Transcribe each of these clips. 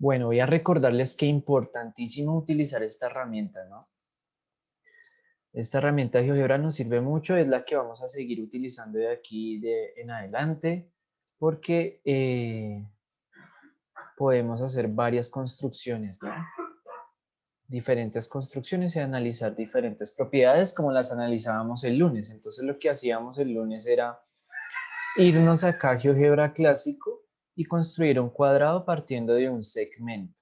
Bueno, voy a recordarles que es importantísimo utilizar esta herramienta, ¿no? Esta herramienta de GeoGebra nos sirve mucho, es la que vamos a seguir utilizando de aquí en adelante, porque podemos hacer varias construcciones, ¿no? Diferentes construcciones y analizar diferentes propiedades como las analizábamos el lunes. Entonces lo que hacíamos el lunes era irnos acá a GeoGebra clásico y construir un cuadrado partiendo de un segmento.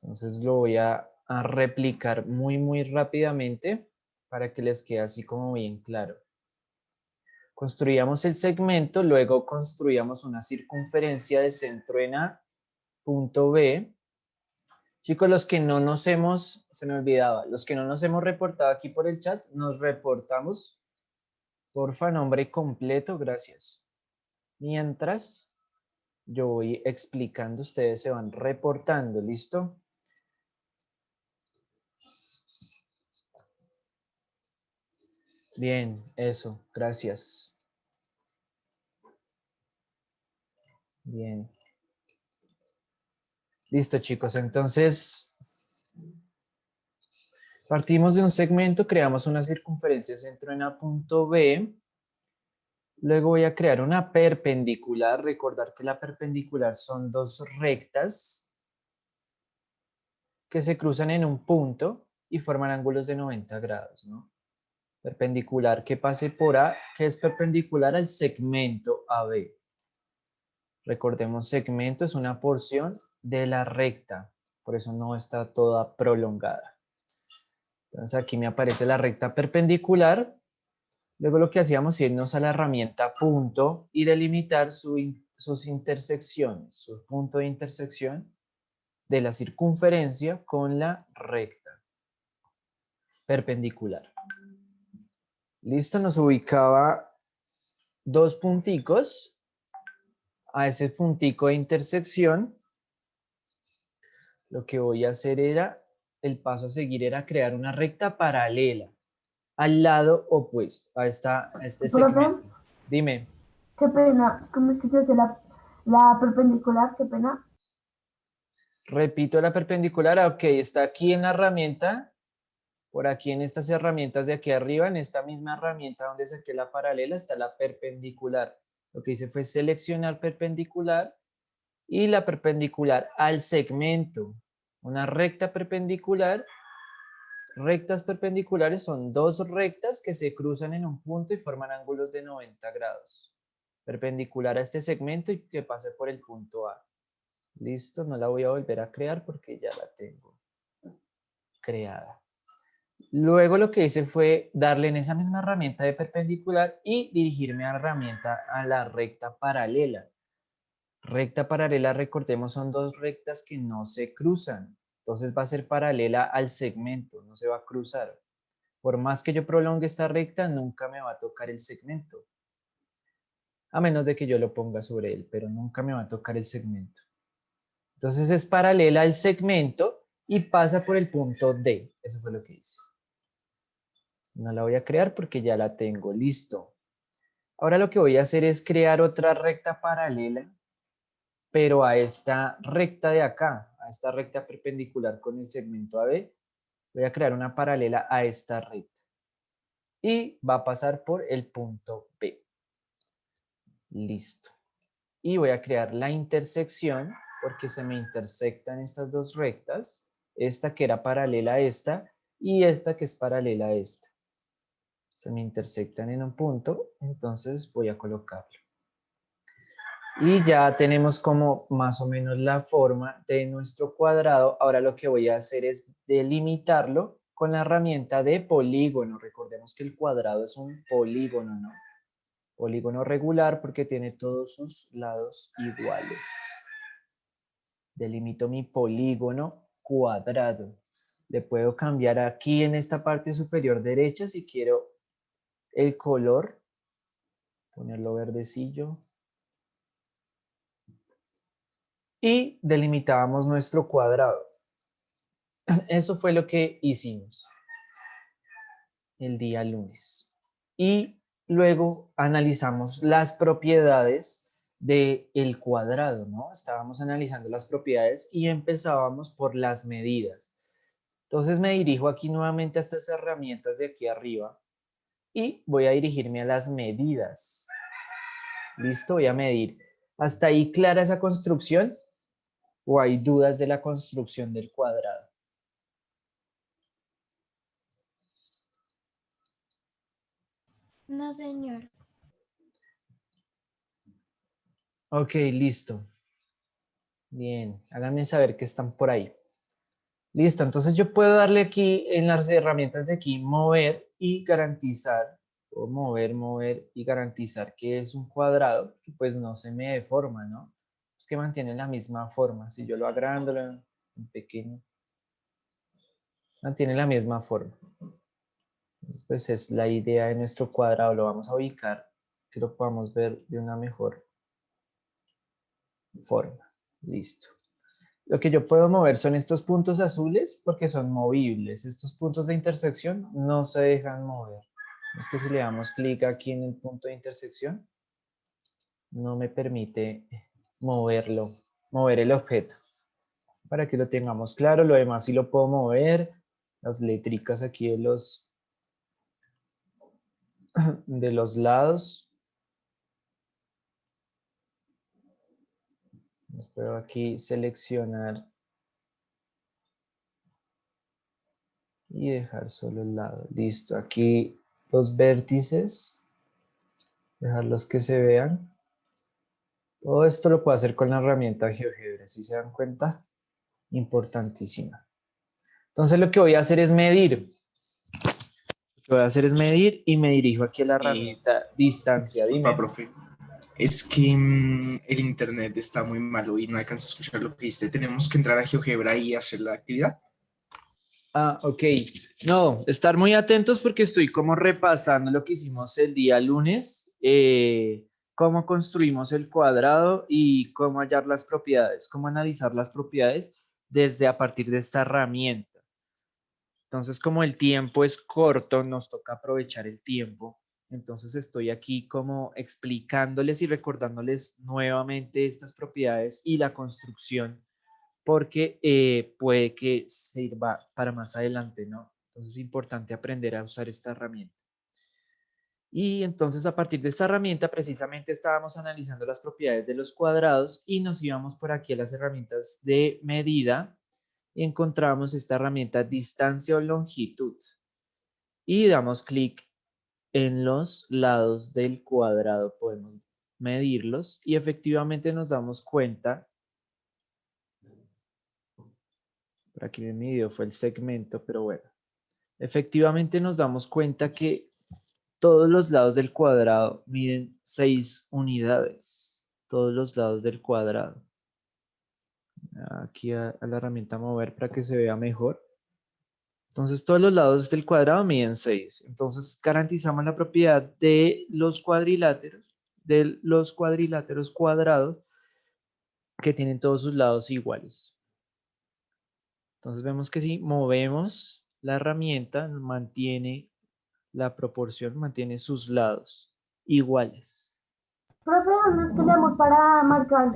Entonces lo voy a replicar muy rápidamente para que les quede así como bien claro. Construíamos el segmento, luego construíamos una circunferencia de centro en A, punto B. Chicos, los que no nos hemos, se me olvidaba, los que no nos hemos reportado aquí por el chat, nos reportamos, porfa, nombre completo, gracias. Mientras yo voy explicando, ustedes se van reportando, ¿listo? Bien, eso, gracias. Bien. Listo, chicos. Entonces, partimos de un segmento, creamos una circunferencia centro en A punto B. Luego voy a crear una perpendicular. Recordar que la perpendicular son dos rectas que se cruzan en un punto y forman ángulos de 90 grados, ¿no? Perpendicular que pase por A, que es perpendicular al segmento AB. Recordemos, segmento es una porción de la recta, por eso no está toda prolongada. Entonces aquí me aparece la recta perpendicular. Luego lo que hacíamos es irnos a la herramienta punto y delimitar sus intersecciones, su punto de intersección de la circunferencia con la recta perpendicular. Listo, nos ubicaba dos punticos. A ese puntico de intersección, lo que voy a hacer era, el paso a seguir era crear una recta paralela al lado opuesto a este Profe, segmento. Dime. qué pena, ¿cómo es que se hace la perpendicular? Qué pena. Repito la perpendicular, ok, está aquí en la herramienta, por aquí en estas herramientas de aquí arriba, en esta misma herramienta donde saqué la paralela, está la perpendicular. Lo que hice fue seleccionar perpendicular y la perpendicular al segmento. Una recta perpendicular, rectas perpendiculares son dos rectas que se cruzan en un punto y forman ángulos de 90 grados. Perpendicular a este segmento y que pase por el punto A. Listo, no la voy a volver a crear porque ya la tengo creada. Luego lo que hice fue darle en esa misma herramienta de perpendicular y dirigirme a la herramienta a la recta paralela. Recta paralela, recordemos, son dos rectas que no se cruzan. Entonces va a ser paralela al segmento, no se va a cruzar. Por más que yo prolongue esta recta, nunca me va a tocar el segmento. A menos de que yo lo ponga sobre él, pero nunca me va a tocar el segmento. Entonces es paralela al segmento y pasa por el punto D. Eso fue lo que hice. No la voy a crear porque ya la tengo. Listo. Ahora lo que voy a hacer es crear otra recta paralela, pero a esta recta de acá, a esta recta perpendicular con el segmento AB, voy a crear una paralela a esta recta. Y va a pasar por el punto B. Listo. Y voy a crear la intersección porque se me intersectan estas dos rectas, esta que era paralela a esta y esta que es paralela a esta. Se me intersectan en un punto, entonces voy a colocarlo. Y ya tenemos como más o menos la forma de nuestro cuadrado. Ahora lo que voy a hacer es delimitarlo con la herramienta de polígono. Recordemos que el cuadrado es un polígono, ¿no? Polígono regular porque tiene todos sus lados iguales. Delimito mi polígono cuadrado. Le puedo cambiar aquí en esta parte superior derecha si quiero el color, ponerlo verdecillo. Y delimitábamos nuestro cuadrado. Eso fue lo que hicimos el día lunes. Y luego analizamos las propiedades del cuadrado, ¿no? Estábamos analizando las propiedades y empezábamos por las medidas. Entonces me dirijo aquí nuevamente a estas herramientas de aquí arriba y voy a dirigirme a las medidas. ¿Listo? Voy a medir. ¿Hasta ahí clara esa construcción? ¿O hay dudas de la construcción del cuadrado? No, señor. Ok, listo. Bien, háganme saber que están por ahí. Listo, entonces yo puedo darle aquí en las herramientas de aquí, mover y garantizar, o mover y garantizar que es un cuadrado, que pues no se me deforma, ¿no? Es que mantiene la misma forma. Si yo lo agrando en pequeño, mantiene la misma forma. Entonces, pues es la idea de nuestro cuadrado. Lo vamos a ubicar, que lo podamos ver de una mejor forma. Listo. Lo que yo puedo mover son estos puntos azules porque son movibles. Estos puntos de intersección no se dejan mover. Es que si le damos clic aquí en el punto de intersección, no me permite mover el objeto. Para que lo tengamos claro, lo demás sí lo puedo mover. Las letricas aquí de los lados. Les puedo aquí seleccionar y dejar solo el lado. Listo, aquí los vértices, dejarlos que se vean. Todo esto lo puedo hacer con la herramienta GeoGebra, si se dan cuenta, importantísima. Entonces lo que voy a hacer es medir. Lo que voy a hacer es medir y me dirijo aquí a la herramienta distancia. Disculpa, Dime. profe. Es que el internet está muy malo y no alcanza a escuchar lo que dijiste. Tenemos que entrar a GeoGebra y hacer la actividad. Ah, ok. No, estar muy atentos porque estoy como repasando lo que hicimos el día lunes, cómo construimos el cuadrado y cómo hallar las propiedades, cómo analizar las propiedades desde a partir de esta herramienta. Entonces, como el tiempo es corto, nos toca aprovechar el tiempo. Entonces, estoy aquí como explicándoles y recordándoles nuevamente estas propiedades y la construcción porque puede que sirva para más adelante, ¿no? Entonces es importante aprender a usar esta herramienta. Y entonces a partir de esta herramienta precisamente estábamos analizando las propiedades de los cuadrados y nos íbamos por aquí a las herramientas de medida y encontramos esta herramienta distancia o longitud y damos clic en los lados del cuadrado, podemos medirlos y efectivamente nos damos cuenta. Por aquí me midió fue el segmento, pero bueno. Efectivamente nos damos cuenta que todos los lados del cuadrado miden 6 unidades. Todos los lados del cuadrado. Aquí a la herramienta mover para que se vea mejor. Entonces todos los lados del cuadrado miden 6. Entonces garantizamos la propiedad de los cuadriláteros cuadrados que tienen todos sus lados iguales. Entonces vemos que si movemos la herramienta, mantiene la proporción, mantiene sus lados iguales. Profe, ¿dónde es que leemos para marcar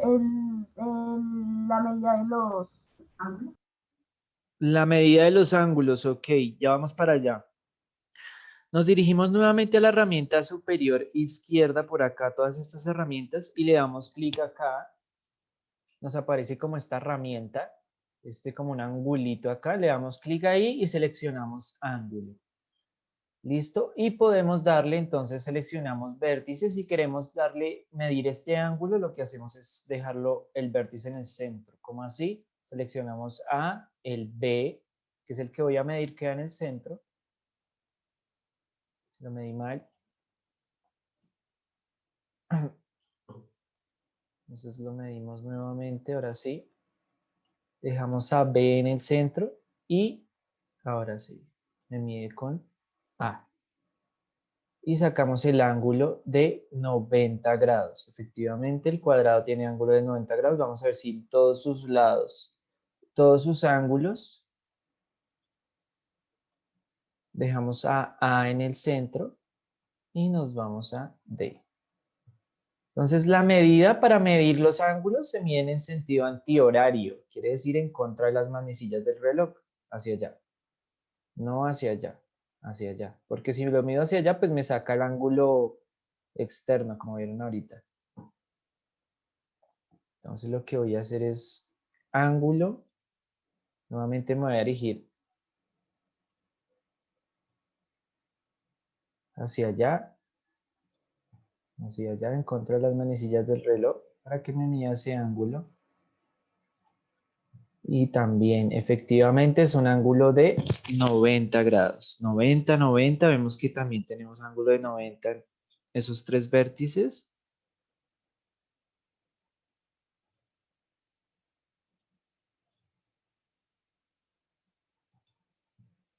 la medida de los ángulos? La medida de los ángulos, ok, ya vamos para allá. Nos dirigimos nuevamente a la herramienta superior izquierda por acá, todas estas herramientas, y le damos clic acá. Nos aparece como esta herramienta, como un angulito acá, le damos clic ahí y seleccionamos ángulo. ¿Listo? Y podemos darle, entonces seleccionamos vértices. Si queremos medir este ángulo, lo que hacemos es dejarlo el vértice en el centro. ¿Cómo así? Seleccionamos A, el B, que es el que voy a medir, queda en el centro. Lo medí mal. Entonces lo medimos nuevamente, ahora sí. Dejamos a B en el centro y ahora sí, me mide con A. Y sacamos el ángulo de 90 grados. Efectivamente, el cuadrado tiene ángulo de 90 grados. Vamos a ver si todos sus lados, todos sus ángulos, dejamos a A en el centro y nos vamos a D. Entonces, la medida para medir los ángulos se miden en sentido antihorario, quiere decir en contra de las manecillas del reloj, hacia allá. No hacia allá, hacia allá. Porque si lo mido hacia allá, pues me saca el ángulo externo, como vieron ahorita. Entonces, lo que voy a hacer es ángulo. Nuevamente me voy a dirigir hacia allá en contra de las manecillas del reloj para que me mida ese ángulo. Y también efectivamente es un ángulo de 90 grados. 90, 90, vemos que también tenemos ángulo de 90 en esos tres vértices.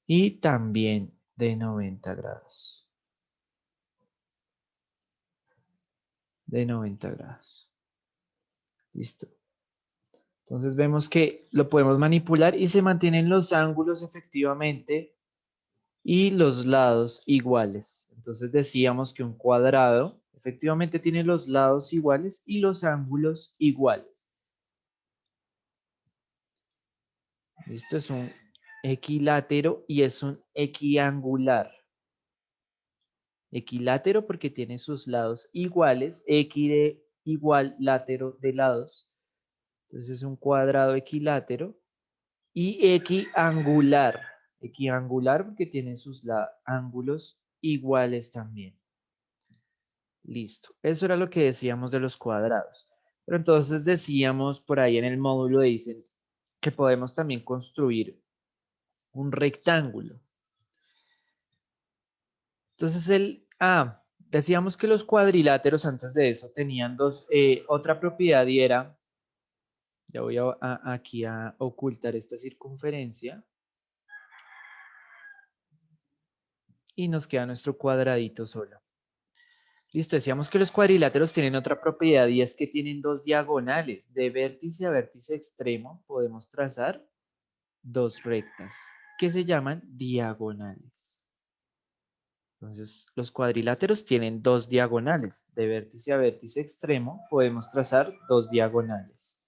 Y también de 90 grados. De 90 grados. Listo. Entonces vemos que lo podemos manipular y se mantienen los ángulos efectivamente y los lados iguales. Entonces decíamos que un cuadrado efectivamente tiene los lados iguales y los ángulos iguales. Esto es un equilátero y es un equiangular. Equilátero porque tiene sus lados iguales, equi de igual, látero de lados. Entonces es un cuadrado equilátero. Y equiangular. Equiangular porque tiene sus ángulos iguales también. Listo. Eso era lo que decíamos de los cuadrados. Pero entonces decíamos por ahí en el módulo, dicen que podemos también construir un rectángulo. Entonces decíamos que los cuadriláteros antes de eso tenían otra propiedad y era, ya voy aquí a ocultar esta circunferencia y nos queda nuestro cuadradito solo. Listo, decíamos que los cuadriláteros tienen otra propiedad y es que tienen dos diagonales. De vértice a vértice extremo podemos trazar dos rectas que se llaman diagonales. Entonces, los cuadriláteros tienen dos diagonales. De vértice a vértice extremo podemos trazar dos diagonales.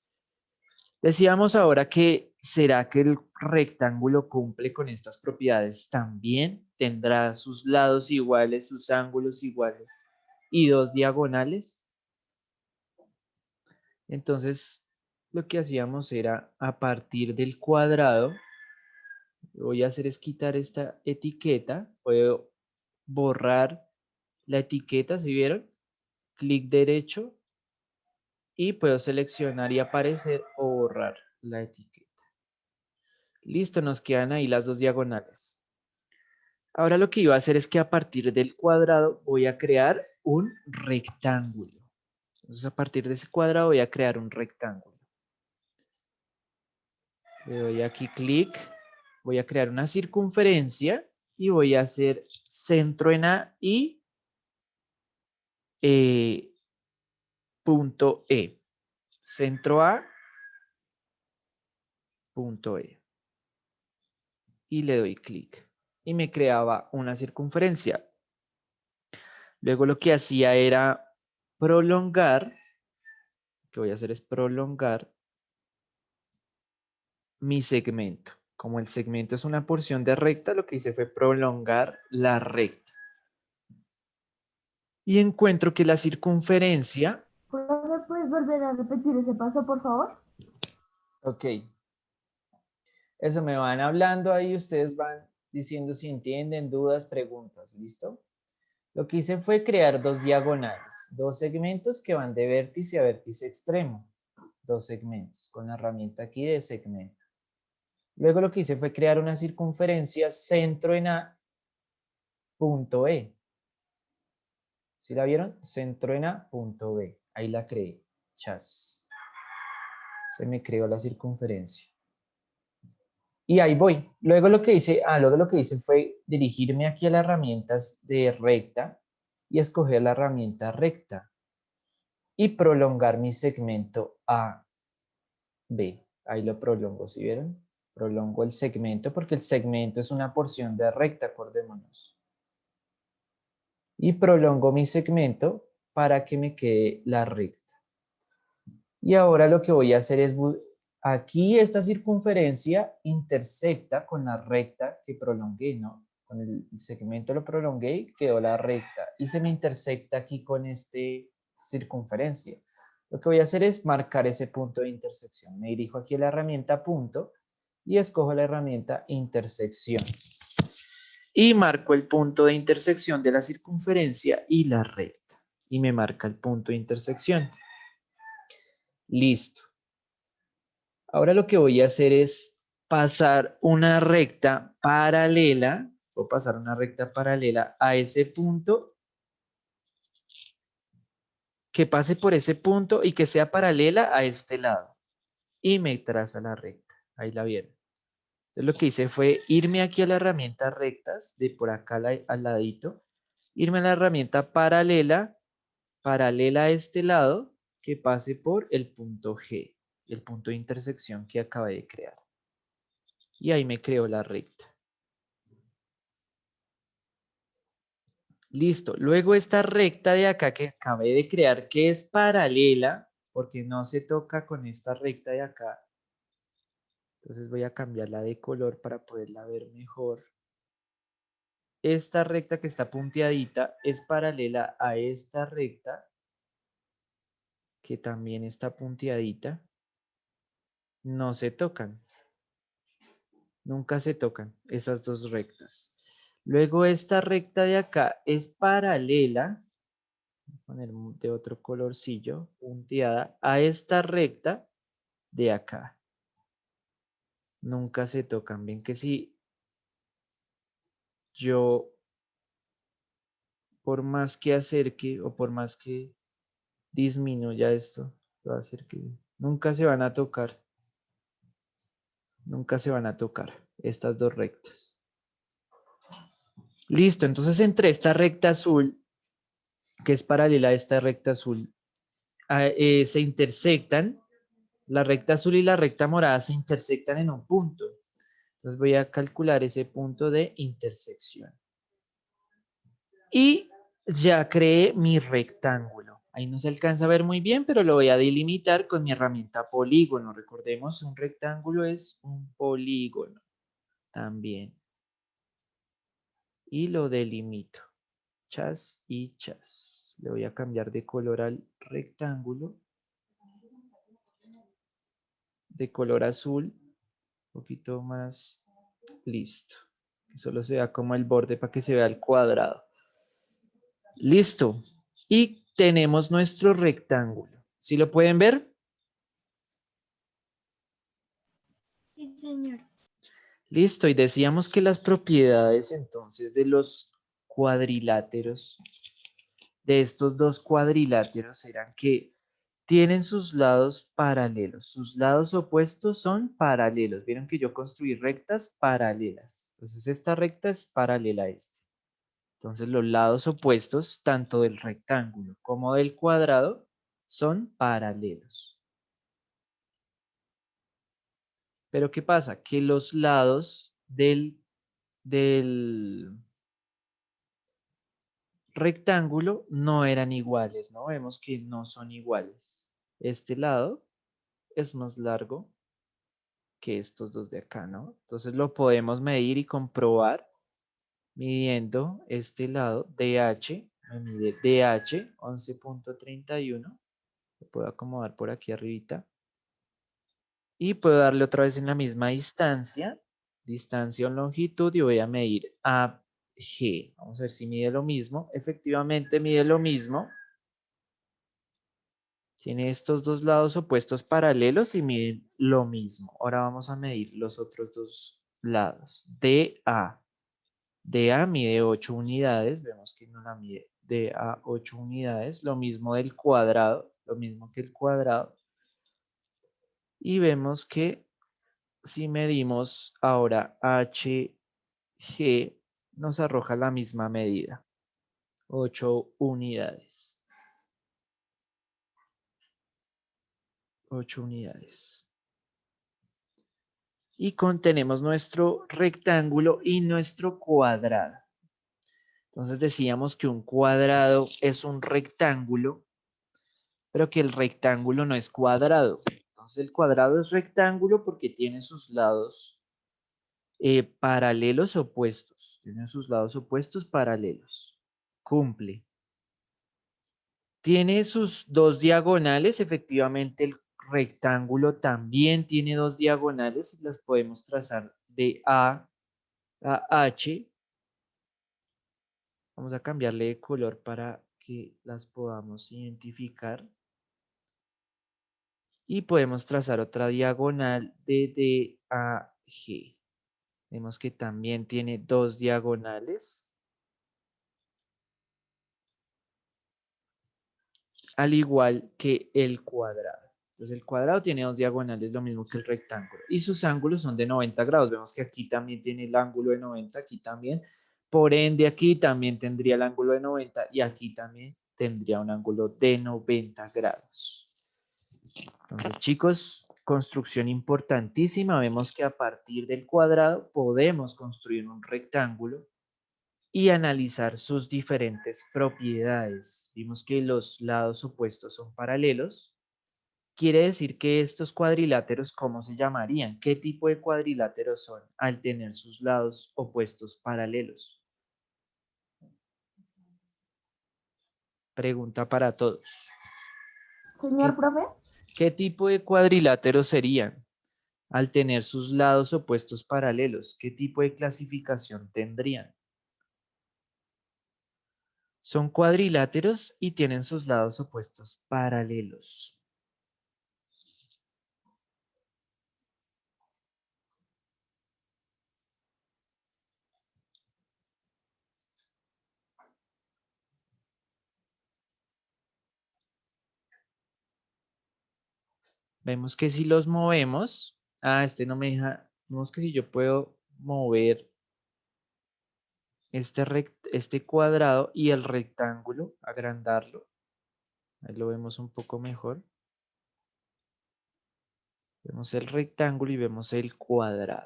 Decíamos ahora que ¿será que el rectángulo cumple con estas propiedades? También tendrá sus lados iguales, sus ángulos iguales y dos diagonales. Entonces, lo que hacíamos era a partir del cuadrado, lo que voy a hacer es quitar esta etiqueta, puedo borrar la etiqueta, ¿sí vieron? Clic derecho y puedo seleccionar y aparecer o borrar la etiqueta. Listo, nos quedan ahí las dos diagonales. Ahora lo que iba a hacer es que a partir del cuadrado voy a crear un rectángulo. Entonces a partir de ese cuadrado voy a crear un rectángulo. Le doy aquí clic, voy a crear una circunferencia y voy a hacer centro en A y punto E. Centro A, punto E. Y le doy clic. Y me creaba una circunferencia. Luego lo que hacía era prolongar. Lo que voy a hacer es prolongar mi segmento. Como el segmento es una porción de recta, lo que hice fue prolongar la recta. Y encuentro que la circunferencia... ¿Profe, puedes volver a repetir ese paso, por favor? Ok. Eso me van hablando ahí, ustedes van diciendo si entienden, dudas, preguntas, ¿listo? Lo que hice fue crear dos diagonales, dos segmentos que van de vértice a vértice extremo. Dos segmentos, con la herramienta aquí de segmento. Luego lo que hice fue crear una circunferencia centro en A, punto E. ¿Sí la vieron? Centro en A, punto B. Ahí la creé. Chas. Se me creó la circunferencia. Y ahí voy. Luego lo que hice fue dirigirme aquí a las herramientas de recta y escoger la herramienta recta y prolongar mi segmento AB. Ahí lo prolongo, ¿sí vieron? Prolongo el segmento porque el segmento es una porción de recta, acordémonos. Y prolongo mi segmento para que me quede la recta. Y ahora lo que voy a hacer es, aquí esta circunferencia intersecta con la recta que prolongué, ¿no? Con el segmento lo prolongué, quedó la recta y se me intersecta aquí con este circunferencia. Lo que voy a hacer es marcar ese punto de intersección. Me dirijo aquí a la herramienta punto y escojo la herramienta intersección. Y marco el punto de intersección de la circunferencia y la recta. Y me marca el punto de intersección. Listo. Ahora lo que voy a hacer es pasar una recta paralela, o pasar una recta paralela a ese punto, que pase por ese punto y que sea paralela a este lado. Y me traza la recta. Ahí la vieron. Entonces lo que hice fue irme aquí a la herramienta rectas, de por acá al ladito, irme a la herramienta paralela a este lado, que pase por el punto G, el punto de intersección que acabé de crear. Y ahí me creo la recta. Listo. Luego esta recta de acá que acabé de crear, que es paralela, porque no se toca con esta recta de acá. Entonces voy a cambiarla de color para poderla ver mejor. Esta recta que está punteadita es paralela a esta recta, que también está punteadita. No se tocan. Nunca se tocan esas dos rectas. Luego esta recta de acá es paralela, voy a poner de otro colorcillo, punteada, a esta recta de acá. Nunca se tocan. Ven que si yo, por más que acerque o por más que disminuya esto, va a hacer que nunca se van a tocar. Nunca se van a tocar estas dos rectas. Listo, entonces entre esta recta azul, que es paralela a esta recta azul, se intersectan, la recta azul y la recta morada se intersectan en un punto. Entonces voy a calcular ese punto de intersección. Y ya creé mi rectángulo. Ahí no se alcanza a ver muy bien, pero lo voy a delimitar con mi herramienta polígono. Recordemos, un rectángulo es un polígono también. Y lo delimito. Chas y chas. Le voy a cambiar de color al rectángulo. De color azul. Un poquito más. Listo. Que solo se vea como el borde para que se vea el cuadrado. Listo. Y tenemos nuestro rectángulo. ¿Sí lo pueden ver? Sí, señor. Listo. Y decíamos que las propiedades entonces de los cuadriláteros, de estos dos cuadriláteros, eran que tienen sus lados paralelos. Sus lados opuestos son paralelos. Vieron que yo construí rectas paralelas. Entonces esta recta es paralela a esta. Entonces los lados opuestos, tanto del rectángulo como del cuadrado, son paralelos. Pero ¿qué pasa? Que los lados del rectángulo no eran iguales, ¿no? Vemos que no son iguales. Este lado es más largo que estos dos de acá, ¿no? Entonces lo podemos medir y comprobar midiendo este lado, DH, me mide DH 11.31. Lo puedo acomodar por aquí arribita. Y puedo darle otra vez en la misma distancia o longitud, y voy a medir AG. Vamos a ver si mide lo mismo. Efectivamente mide lo mismo. Tiene estos dos lados opuestos paralelos y miden lo mismo. Ahora vamos a medir los otros dos lados. DA. DA mide 8 unidades. Vemos que no la mide. DA 8 unidades. Lo mismo del cuadrado. Lo mismo que el cuadrado. Y vemos que si medimos ahora HG, nos arroja la misma medida. 8 unidades. 8 unidades. Y contenemos nuestro rectángulo y nuestro cuadrado. Entonces decíamos que un cuadrado es un rectángulo, pero que el rectángulo no es cuadrado. Entonces el cuadrado es rectángulo porque tiene sus lados paralelos opuestos. Tiene sus lados opuestos paralelos. Cumple. Tiene sus dos diagonales. Efectivamente, el rectángulo también tiene dos diagonales. Las podemos trazar de A a H. Vamos a cambiarle de color para que las podamos identificar. Y podemos trazar otra diagonal de D a G. Vemos que también tiene dos diagonales. Al igual que el cuadrado. Entonces el cuadrado tiene dos diagonales, lo mismo que el rectángulo. Y sus ángulos son de 90 grados. Vemos que aquí también tiene el ángulo de 90, aquí también. Por ende, aquí también tendría el ángulo de 90 y aquí también tendría un ángulo de 90 grados. Entonces, chicos, construcción importantísima. Vemos que a partir del cuadrado podemos construir un rectángulo y analizar sus diferentes propiedades. Vimos que los lados opuestos son paralelos. Quiere decir que estos cuadriláteros, ¿cómo se llamarían? ¿Qué tipo de cuadriláteros son al tener sus lados opuestos paralelos? Pregunta para todos. Señor profe, ¿Qué tipo de cuadriláteros serían al tener sus lados opuestos paralelos? ¿Qué tipo de clasificación tendrían? Son cuadriláteros y tienen sus lados opuestos paralelos. Vemos que si los movemos, este no me deja, vemos que si yo puedo mover este cuadrado y el rectángulo, agrandarlo, ahí lo vemos un poco mejor. Vemos el rectángulo y vemos el cuadrado.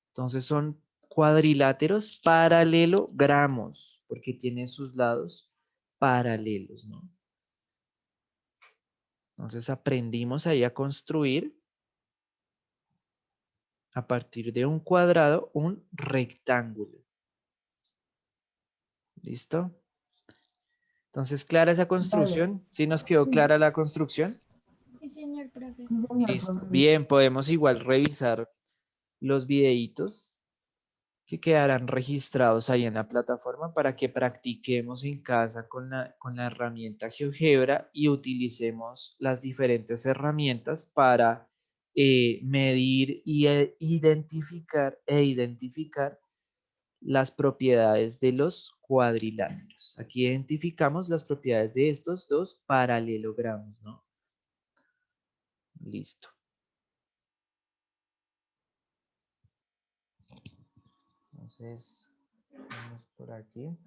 Entonces son cuadriláteros paralelogramos, porque tienen sus lados paralelos, ¿no? Entonces aprendimos ahí a construir a partir de un cuadrado un rectángulo. ¿Listo? Entonces, ¿clara esa construcción? ¿Sí nos quedó clara la construcción? Sí, señor profe. sí, señor Listo. profe. Bien, podemos igual revisar los videitos que quedarán registrados ahí en la plataforma para que practiquemos en casa con la herramienta GeoGebra y utilicemos las diferentes herramientas para medir y identificar las propiedades de los cuadriláteros. Aquí identificamos las propiedades de estos dos paralelogramos, ¿no? Listo. Entonces, vamos por aquí.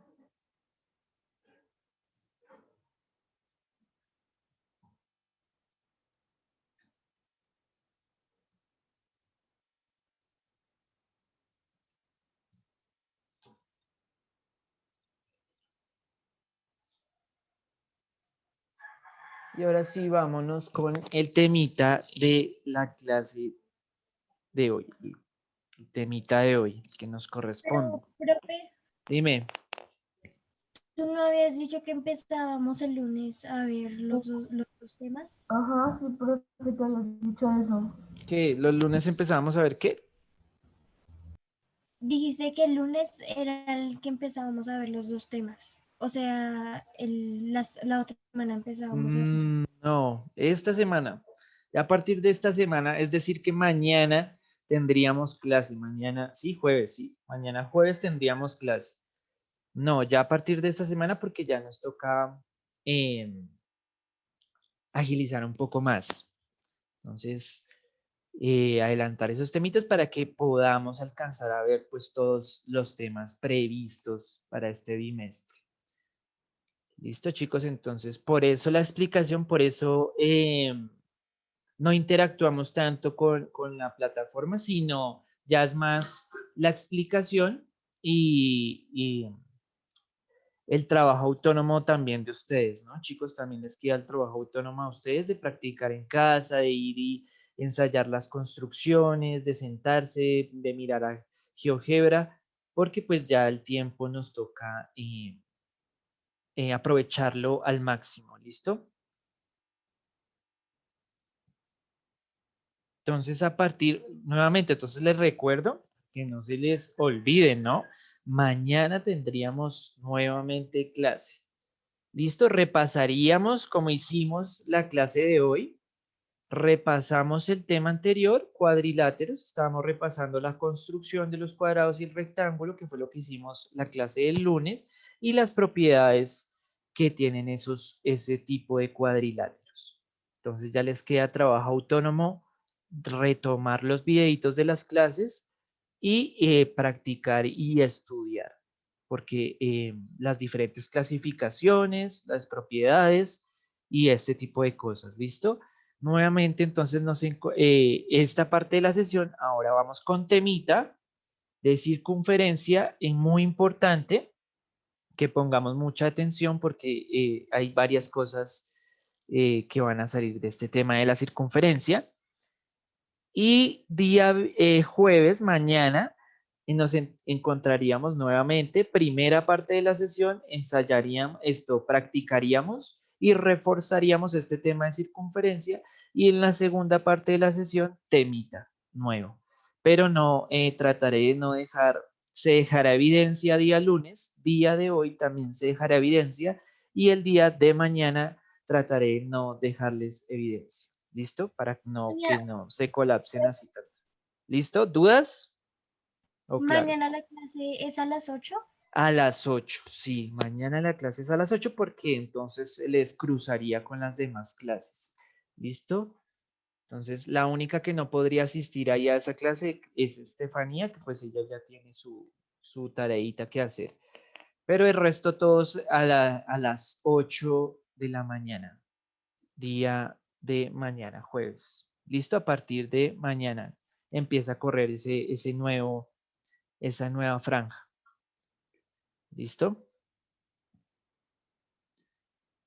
Y ahora sí, vámonos con el temita de la clase de hoy. El temita de hoy que nos corresponde. Profe, Dime, ¿tú no habías dicho que empezábamos el lunes a ver los dos temas? Ajá, sí, profe, te había dicho eso. ¿qué? ¿Los lunes empezamos a ver qué? Dijiste que el lunes era el que empezábamos a ver los dos temas. O sea, la otra semana empezábamos eso. No, esta semana. A partir de esta semana, es decir, que mañana tendríamos clase. Mañana, sí, jueves, sí. Mañana jueves tendríamos clase. No, ya a partir de esta semana porque ya nos toca agilizar un poco más. Entonces, adelantar esos temitas para que podamos alcanzar a ver pues todos los temas previstos para este bimestre. Listo, chicos, entonces por eso la explicación, por eso no interactuamos tanto con la plataforma, sino ya es más la explicación y el trabajo autónomo también de ustedes, ¿no? Chicos, también les queda el trabajo autónomo a ustedes de practicar en casa, de ir y ensayar las construcciones, de sentarse, de mirar a GeoGebra, porque pues ya el tiempo nos toca aprovecharlo al máximo, ¿listo? Entonces, nuevamente, entonces les recuerdo que no se les olvide, ¿no? Mañana tendríamos nuevamente clase. ¿Listo? Repasaríamos como hicimos la clase de hoy. Repasamos el tema anterior, cuadriláteros. Estábamos repasando la construcción de los cuadrados y el rectángulo, que fue lo que hicimos la clase del lunes, y las propiedades que tienen ese tipo de cuadriláteros. Entonces ya les queda trabajo autónomo retomar los videitos de las clases y practicar y estudiar, porque las diferentes clasificaciones, las propiedades y este tipo de cosas, ¿listo? Nuevamente, entonces, esta parte de la sesión, ahora vamos con temita de circunferencia, es muy importante que pongamos mucha atención porque hay varias cosas que van a salir de este tema de la circunferencia. Y día jueves, mañana, nos encontraríamos nuevamente, primera parte de la sesión, practicaríamos y reforzaríamos este tema de circunferencia, y en la segunda parte de la sesión, temita nuevo. Pero no, trataré de no se dejará evidencia día lunes, día de hoy también se dejará evidencia, y el día de mañana trataré de no dejarles evidencia. ¿Listo? Para que no se colapsen así tanto. ¿Listo? ¿Dudas? ¿O claro? Mañana la clase es a las 8. A las 8, sí. Mañana la clase es a las 8 porque entonces les cruzaría con las demás clases. ¿Listo? Entonces, la única que no podría asistir ahí a esa clase es Estefanía, que pues ella ya tiene su tareita que hacer. Pero el resto todos a las 8 de la mañana. Día de mañana, jueves. ¿Listo? A partir de mañana empieza a correr esa nueva franja. ¿Listo?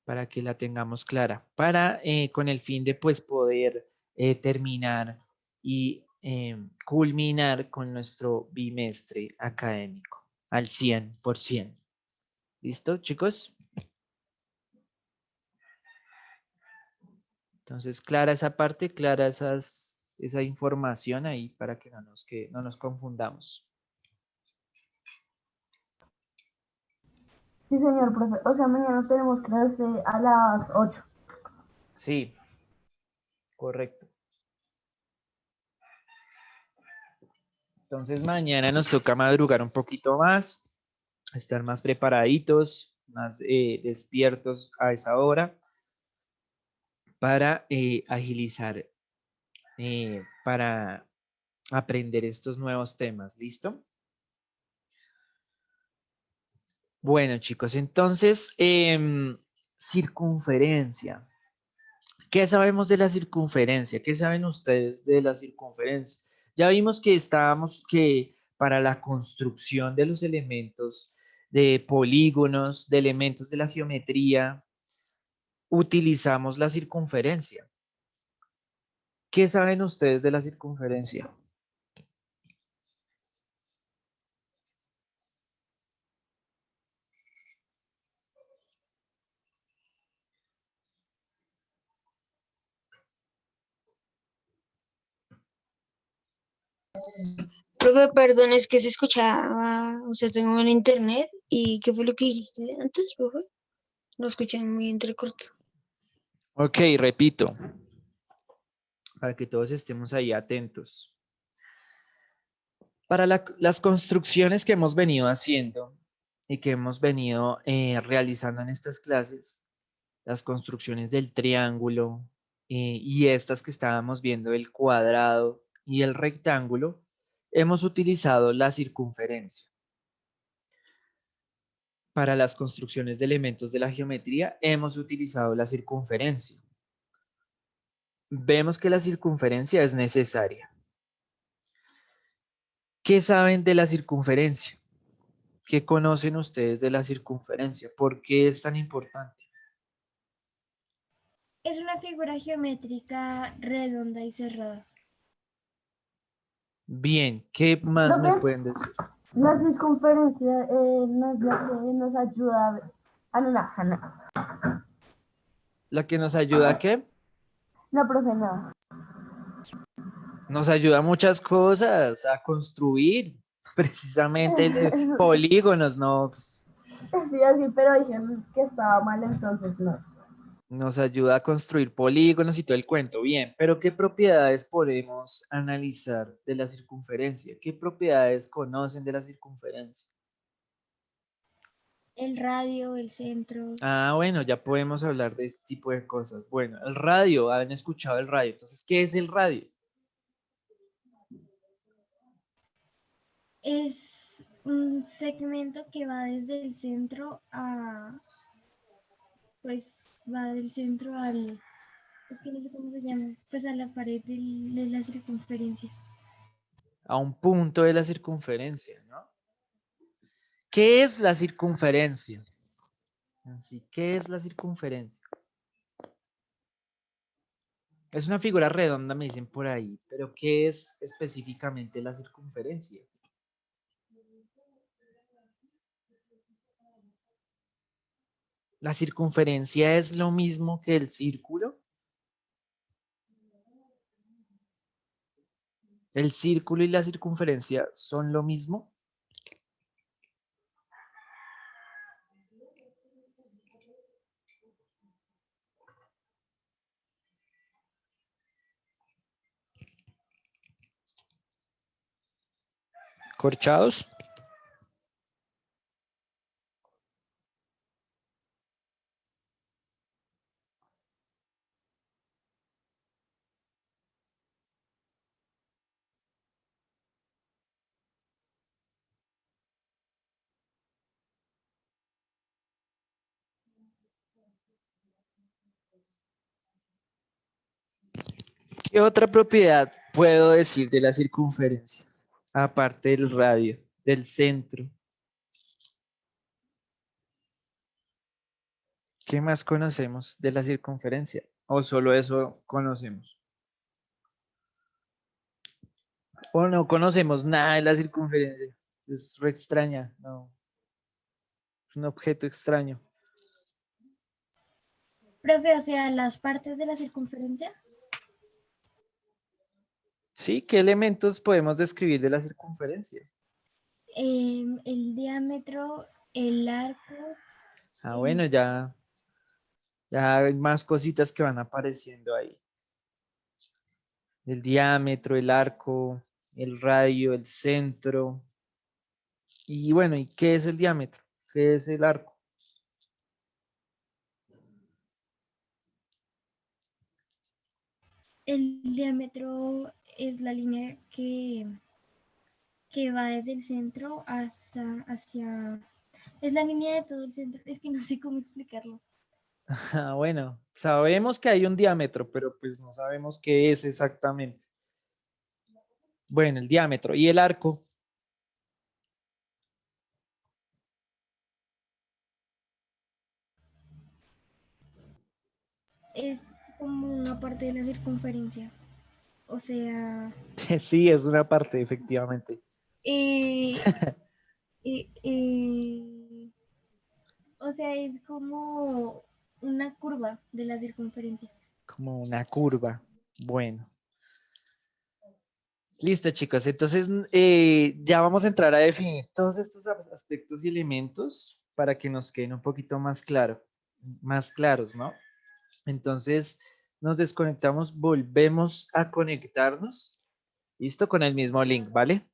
Para que la tengamos clara. Con el fin de pues poder terminar y culminar con nuestro bimestre académico al 100%. ¿Listo, chicos? Entonces, clara esa parte, clara esa información ahí para que no nos confundamos. Sí, señor profe. O sea, mañana tenemos clase a las 8. Sí, correcto. Entonces, mañana nos toca madrugar un poquito más, estar más preparaditos, más despiertos a esa hora para agilizar, para aprender estos nuevos temas. ¿Listo? Bueno, chicos, entonces, circunferencia. ¿Qué sabemos de la circunferencia? ¿Qué saben ustedes de la circunferencia? Ya vimos que para la construcción de los elementos de polígonos, de elementos de la geometría, utilizamos la circunferencia. ¿Qué saben ustedes de la circunferencia? Profe, perdón, es que se escuchaba, o sea, tengo el internet. ¿Y qué fue lo que dijiste antes, profe? Lo escuché muy entrecorto. Ok, repito, para que todos estemos ahí atentos. Para las construcciones que hemos venido haciendo y que hemos venido realizando en estas clases, las construcciones del triángulo y estas que estábamos viendo, el cuadrado y el rectángulo, hemos utilizado la circunferencia. Para las construcciones de elementos de la geometría, hemos utilizado la circunferencia. Vemos que la circunferencia es necesaria. ¿Qué saben de la circunferencia? ¿Qué conocen ustedes de la circunferencia? ¿Por qué es tan importante? Es una figura geométrica redonda y cerrada. Bien, ¿qué más me Profe, pueden decir? la circunferencia no es la que nos ayuda a ver. Ah, no, no. ¿La que nos ayuda a qué? No, profe, no. Nos ayuda a muchas cosas, a construir precisamente polígonos, ¿no? Pues, Sí, así, pero dijeron que estaba mal, entonces no. nos ayuda a construir polígonos y todo el cuento. Bien, pero ¿qué propiedades podemos analizar de la circunferencia? ¿Qué propiedades conocen de la circunferencia? El radio, el centro. Ah, bueno, ya podemos hablar de este tipo de cosas. Bueno, el radio, ¿han escuchado el radio? Entonces, ¿qué es el radio? Es un segmento que va desde el centro a, pues va del centro al, es que no sé cómo se llama, pues a la pared de la circunferencia. A un punto de la circunferencia, ¿no? ¿Qué es la circunferencia? Así, ¿qué es la circunferencia? Es una figura redonda, me dicen por ahí, pero ¿qué es específicamente la circunferencia? ¿La circunferencia es lo mismo que el círculo? ¿El círculo y la circunferencia son lo mismo? ¿Corchados? ¿Qué otra propiedad puedo decir de la circunferencia? Aparte del radio, del centro. ¿Qué más conocemos de la circunferencia? ¿O solo eso conocemos? ¿O no conocemos nada de la circunferencia? Es re extraña, no. Es un objeto extraño. Profe, o sea, las partes de la circunferencia, Sí, ¿qué elementos podemos describir de la circunferencia? el diámetro, el arco, Ah, el- bueno, ya hay más cositas que van apareciendo ahí. El diámetro, el arco, el radio, el centro. Y bueno, ¿y qué es el diámetro? ¿Qué es el arco? el diámetro es la línea que va desde el centro hacia, es la línea de todo el centro, es que no sé cómo explicarlo. Ah, bueno, sabemos que hay un diámetro, pero pues no sabemos qué es exactamente. Bueno, el diámetro y el arco. Es como una parte de la circunferencia, o sea, Sí, es una parte, efectivamente. eh, eh, eh, o sea, es como una curva de la circunferencia. Como una curva. Bueno. Listo, chicos. Entonces, ya vamos a entrar a definir todos estos aspectos y elementos para que nos queden un poquito más más claros, ¿no? Entonces, nos desconectamos, volvemos a conectarnos. Listo, con el mismo link, ¿vale?